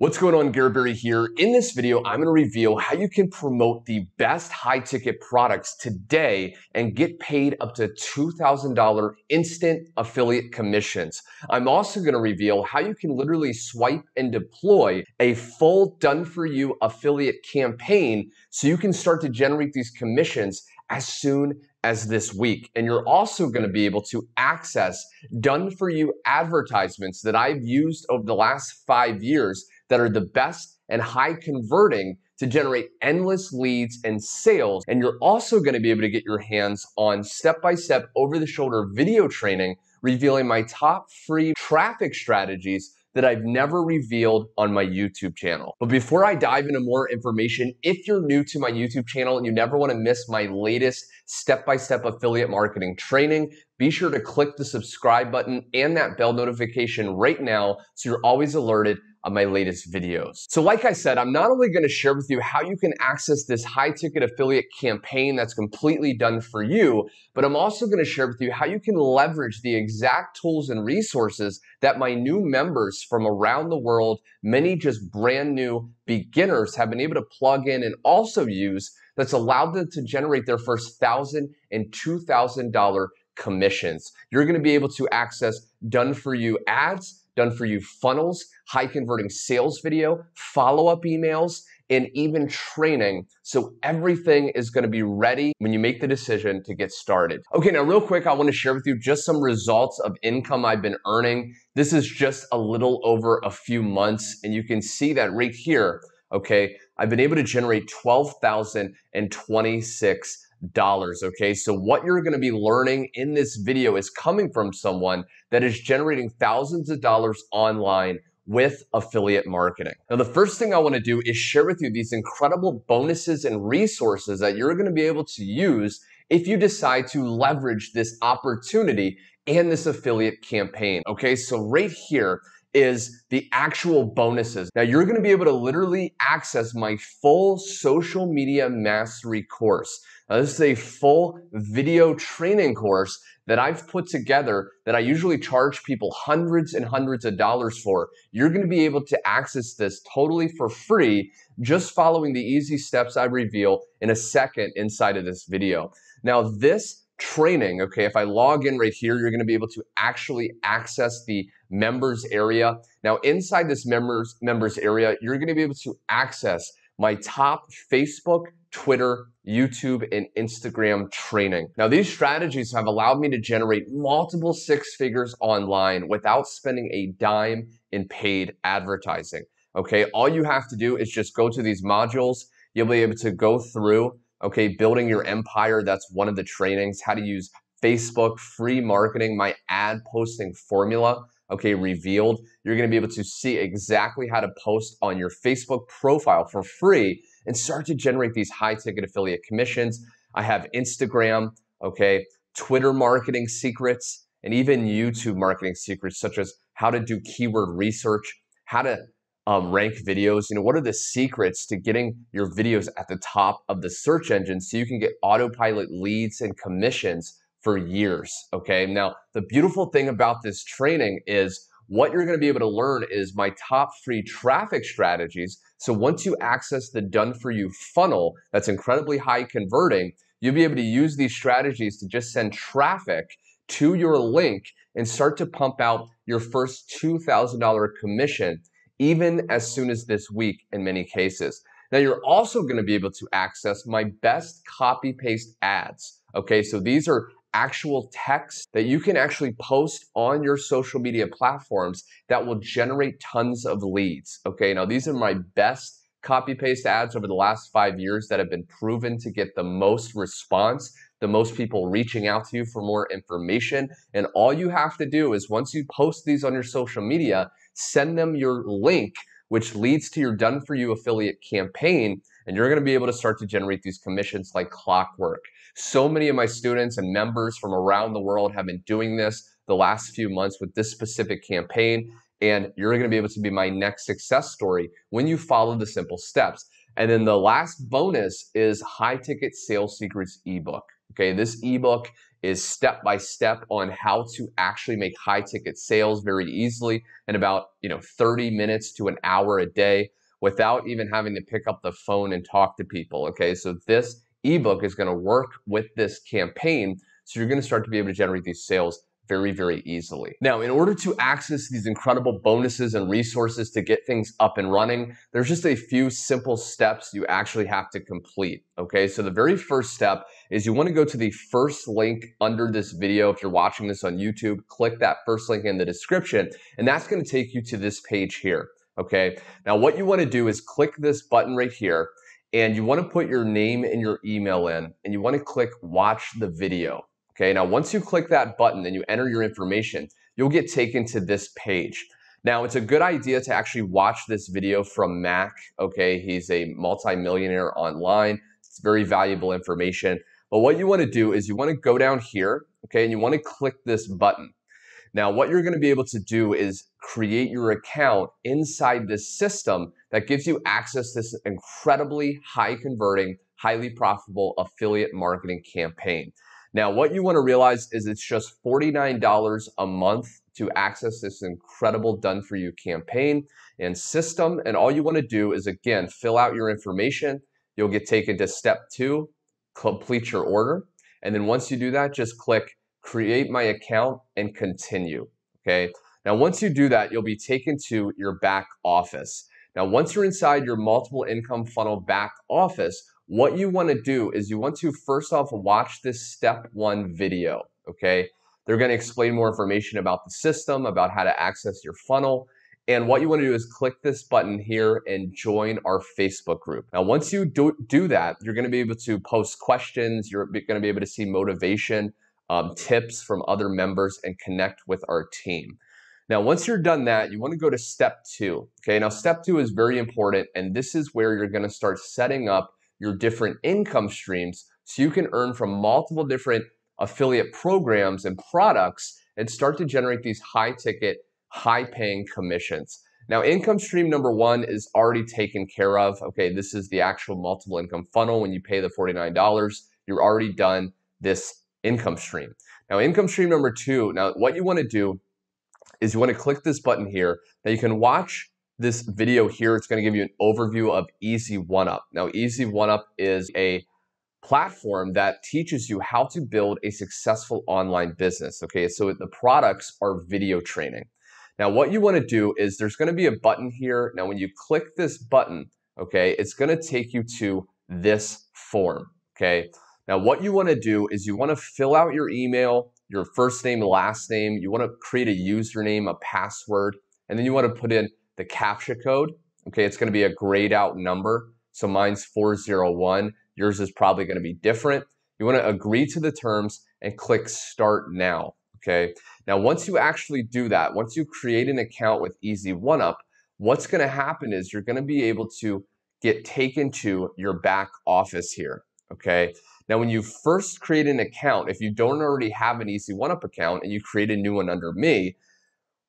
What's going on? Garrett here. In this video, I'm going to reveal how you can promote the best high-ticket products today and get paid up to $2,000 instant affiliate commissions. I'm also going to reveal how you can literally swipe and deploy a full done-for-you affiliate campaign so you can start to generate these commissions as soon as this week. And you're also going to be able to access done-for-you advertisements that I've used over the last 5 years that are the best and high converting to generate endless leads and sales. And you're also going to be able to get your hands on step-by-step over-the-shoulder video training revealing my top free traffic strategies that I've never revealed on my YouTube channel. But before I dive into more information, if you're new to my YouTube channel and you never want to miss my latest step-by-step affiliate marketing training, be sure to click the subscribe button and that bell notification right now so you're always alerted on my latest videos. So like I said, I'm not only going to share with you how you can access this high ticket affiliate campaign that's completely done for you, but I'm also going to share with you how you can leverage the exact tools and resources that my new members from around the world, many just brand new beginners, have been able to plug in and also use that's allowed them to generate their first $1,000 and $2,000 commissions. You're going to be able to access done for you ads, done for you funnels, high converting sales video, follow-up emails, and even training. So everything is going to be ready when you make the decision to get started. Okay, now real quick, I want to share with you just some results of income I've been earning. This is just a little over a few months, and you can see that right here. Okay, I've been able to generate $12,026. Okay, so what you're going to be learning in this video is coming from someone that is generating thousands of dollars online with affiliate marketing. Now, the first thing I want to do is share with you these incredible bonuses and resources that you're going to be able to use if you decide to leverage this opportunity and this affiliate campaign. Okay, so right here is the actual bonuses. Now, you're going to be able to literally access my full social media mastery course. Now, this is a full video training course that I've put together that I usually charge people hundreds and hundreds of dollars for. You're going to be able to access this totally for free, just following the easy steps I reveal in a second inside of this video. Now, this training, okay, if I log in right here, you're going to be able to actually access the members area. Now, inside this members area, you're going to be able to access my top Facebook, Twitter, YouTube, and Instagram training. Now, these strategies have allowed me to generate multiple six figures online without spending a dime in paid advertising. Okay, all you have to do is just go to these modules. You'll be able to go through, okay, building your empire. That's one of the trainings, how to use Facebook, free marketing, my ad posting formula, okay, revealed. You're going to be able to see exactly how to post on your Facebook profile for free and start to generate these high ticket affiliate commissions. I have Instagram, okay, Twitter marketing secrets, and even YouTube marketing secrets, such as how to do keyword research, how to rank videos. You know, what are the secrets to getting your videos at the top of the search engine so you can get autopilot leads and commissions for years, okay? Now, the beautiful thing about this training is what you're going to be able to learn is my top free traffic strategies. So once you access the done for you funnel that's incredibly high converting, you'll be able to use these strategies to just send traffic to your link and start to pump out your first $2,000 commission even as soon as this week in many cases. Now, you're also going to be able to access my best copy paste ads. Okay, so these are actual text that you can actually post on your social media platforms that will generate tons of leads. Okay, now these are my best copy paste ads over the last 5 years that have been proven to get the most response, the most people reaching out to you for more information. And all you have to do is once you post these on your social media, send them your link, which leads to your done for you affiliate campaign. And you're going to be able to start to generate these commissions like clockwork. So many of my students and members from around the world have been doing this the last few months with this specific campaign. And you're going to be able to be my next success story when you follow the simple steps. And then the last bonus is High Ticket Sales Secrets ebook. Okay, this ebook is step by step on how to actually make high ticket sales very easily in about 30 minutes to an hour a day without even having to pick up the phone and talk to people. Okay, so this ebook is going to work with this campaign, so you're going to start to be able to generate these sales very, very easily. Now, in order to access these incredible bonuses and resources to get things up and running, there's just a few simple steps you actually have to complete. Okay, so the very first step is you want to go to the first link under this video. If you're watching this on YouTube, click that first link in the description, and that's going to take you to this page here. Okay, now what you want to do is click this button right here, and you want to put your name and your email in, and you want to click watch the video. Okay, now once you click that button and you enter your information, you'll get taken to this page. Now, it's a good idea to actually watch this video from Mac. Okay, he's a multimillionaire online. It's very valuable information. But what you want to do is you want to go down here, okay, and you want to click this button. Now, what you're going to be able to do is create your account inside this system that gives you access to this incredibly high converting, highly profitable affiliate marketing campaign. Now, what you want to realize is it's just $49 a month to access this incredible done-for-you campaign and system. And all you want to do is, again, fill out your information. You'll get taken to step 2, complete your order. And then once you do that, just click create my account and continue. Okay. Now, once you do that, you'll be taken to your back office. Now, once you're inside your multiple income funnel back office, what you want to do is you want to first off watch this step 1 video. Okay. They're going to explain more information about the system, about how to access your funnel. And what you want to do is click this button here and join our Facebook group. Now, once you do that, you're going to be able to post questions. You're going to be able to see motivation, tips from other members, and connect with our team. Now, once you're done that, you want to go to step 2. Okay, now step 2 is very important, and this is where you're going to start setting up your different income streams so you can earn from multiple different affiliate programs and products and start to generate these high ticket, high paying commissions. Now, income stream number 1 is already taken care of. Okay, this is the actual multiple income funnel. When you pay the $49, you're already done this income stream. Now, income stream number 2, now what you want to do is you want to click this button here. Now, you can watch this video here. It's going to give you an overview of Easy 1UP. Now, Easy 1UP is a platform that teaches you how to build a successful online business. Okay, so the products are video training. Now, what you want to do is there's going to be a button here. Now, when you click this button, okay, it's going to take you to this form. Okay, now what you want to do is you want to fill out your email, your first name, last name. You want to create a username, a password, and then you want to put in the CAPTCHA code. Okay, it's going to be a grayed out number. So mine's 401. Yours is probably going to be different. You want to agree to the terms and click Start Now. Okay. Now, once you actually do that, once you create an account with Easy 1UP, what's going to happen is you're going to be able to get taken to your back office here. Okay. Now, when you first create an account, if you don't already have an Easy 1UP account and you create a new one under me,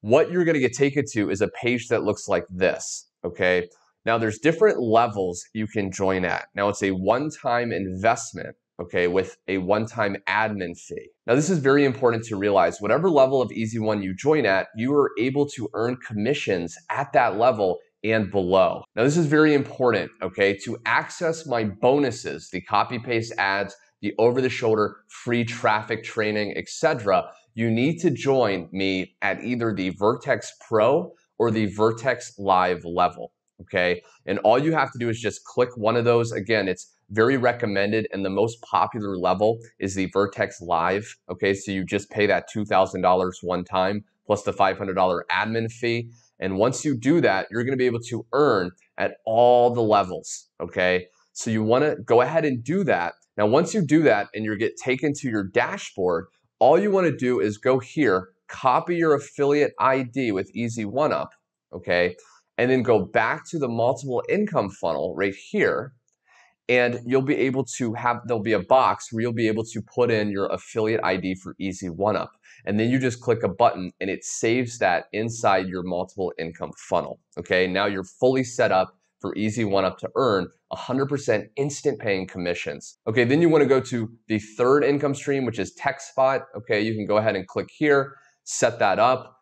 what you're going to get taken to is a page that looks like this. Okay. Now, there's different levels you can join at. Now, it's a one-time investment, okay, with a one-time admin fee. Now, this is very important to realize. Whatever level of Easy 1 you join at, you are able to earn commissions at that level and below. Now, this is very important, okay, to access my bonuses, the copy-paste ads, the over-the-shoulder free traffic training, etc. You need to join me at either the Vertex Pro or the Vertex Live level. Okay, and all you have to do is just click one of those. Again, it's very recommended, and the most popular level is the Vertex Live. Okay, so you just pay that $2,000 one time plus the $500 admin fee. And once you do that, you're going to be able to earn at all the levels. Okay, so you want to go ahead and do that. Now, once you do that and you get taken to your dashboard, all you want to do is go here, copy your affiliate ID with Easy 1UP. Okay. And then go back to the multiple income funnel right here, and you'll be able to there'll be a box where you'll be able to put in your affiliate ID for Easy 1UP. And then you just click a button and it saves that inside your multiple income funnel. Okay, now you're fully set up, for Easy One Up to earn 100% instant paying commissions. Okay, then you want to go to the third income stream, which is TechSpot. Okay, you can go ahead and click here, set that up.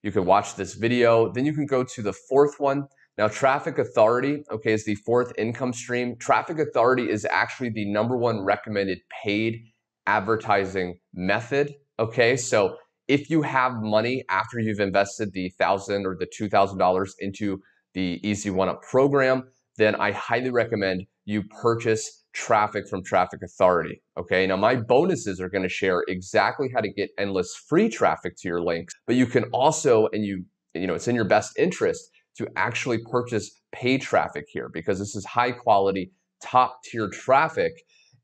You can watch this video. Then you can go to the fourth one. Now, Traffic Authority, okay, is the fourth income stream. Traffic Authority is actually the #1 recommended paid advertising method. Okay, so if you have money after you've invested the $1,000 or the $2,000 into the Easy One Up program, then I highly recommend you purchase traffic from Traffic Authority. Okay, now my bonuses are going to share exactly how to get endless free traffic to your links, but you can also, and you know, it's in your best interest to actually purchase paid traffic here, because this is high quality, top tier traffic,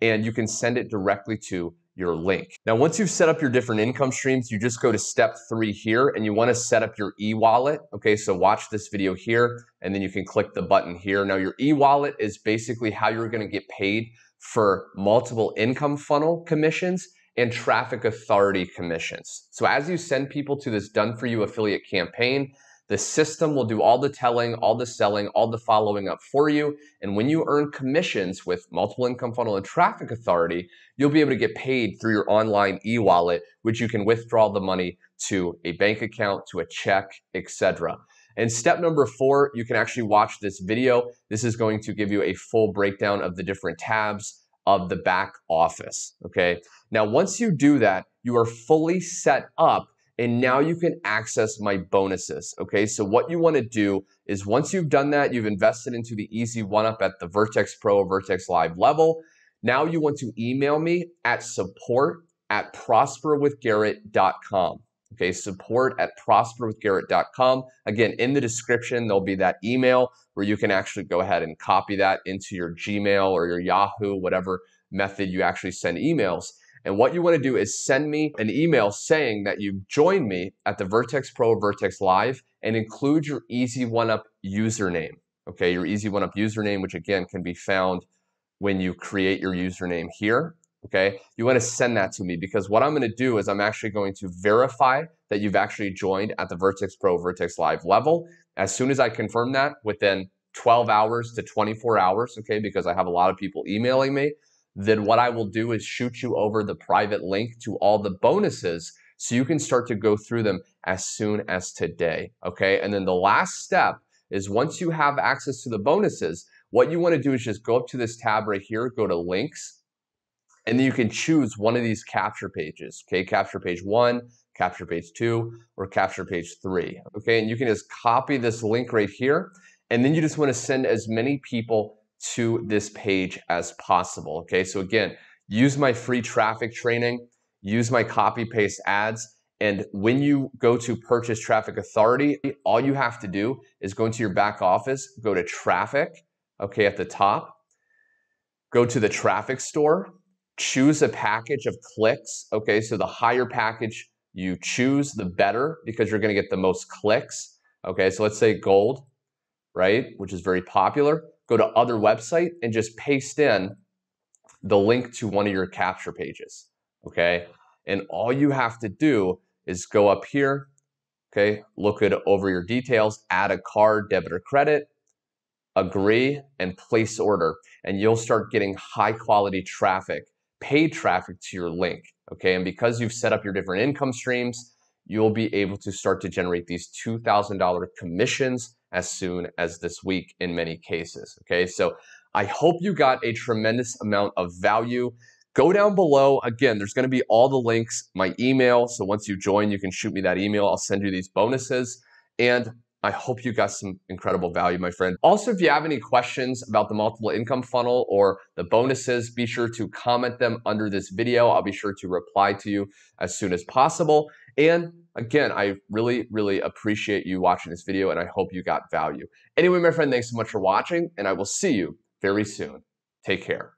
and you can send it directly to your link. Now, once you've set up your different income streams, you just go to step 3 here, and you want to set up your e-wallet. Okay, so watch this video here, and then you can click the button here. Now, your e-wallet is basically how you're going to get paid for multiple income funnel commissions and Traffic Authority commissions. So as you send people to this done for you affiliate campaign, the system will do all the telling, all the selling, all the following up for you. And when you earn commissions with multiple income funnel and Traffic Authority, you'll be able to get paid through your online e-wallet, which you can withdraw the money to a bank account, to a check, etc. And step number 4, you can actually watch this video. This is going to give you a full breakdown of the different tabs of the back office. Okay. Now, once you do that, you are fully set up. And now you can access my bonuses. Okay, so what you want to do is, once you've done that, you've invested into the Easy One Up at the Vertex Pro or Vertex Live level. Now you want to email me at support@prosperwithgarrett.com. Okay, support@prosperwithgarrett.com. Again, in the description, there'll be that email where you can actually go ahead and copy that into your Gmail or your Yahoo, whatever method you actually send emails. And what you want to do is send me an email saying that you've joined me at the Vertex Pro or Vertex Live, and include your Easy One Up username. Okay, your Easy One Up username, which again can be found when you create your username here. Okay, you want to send that to me, because what I'm going to do is I'm actually going to verify that you've actually joined at the Vertex Pro, Vertex Live level. As soon as I confirm that, within 12 hours to 24 hours, okay, because I have a lot of people emailing me, then what I will do is shoot you over the private link to all the bonuses so you can start to go through them as soon as today, okay? And then the last step is, once you have access to the bonuses, what you want to do is just go up to this tab right here, go to links, and then you can choose one of these capture pages, okay? Capture page 1, capture page 2, or capture page 3, okay? And you can just copy this link right here, and then you just want to send as many people to this page as possible. Okay, so again, use my free traffic training, use my copy paste ads, and when you go to purchase Traffic Authority, all you have to do is go into your back office, go to traffic, okay, at the top, go to the traffic store, choose a package of clicks. Okay, so the higher package you choose, the better, because you're going to get the most clicks. Okay, so let's say gold, right, which is very popular. Go to other website and just paste in the link to one of your capture pages, okay? And all you have to do is go up here, okay, look over your details, add a card, debit or credit, agree, and place order. And you'll start getting high quality traffic, paid traffic to your link, okay? And because you've set up your different income streams, you'll be able to start to generate these $2,000 commissions as soon as this week in many cases, okay? So I hope you got a tremendous amount of value. Go down below. Again, there's going to be all the links, my email. So once you join, you can shoot me that email. I'll send you these bonuses. And I hope you got some incredible value, my friend. Also, if you have any questions about the multiple income funnel or the bonuses, be sure to comment them under this video. I'll be sure to reply to you as soon as possible. And again, I really, really appreciate you watching this video, and I hope you got value. Anyway, my friend, thanks so much for watching, and I will see you very soon. Take care.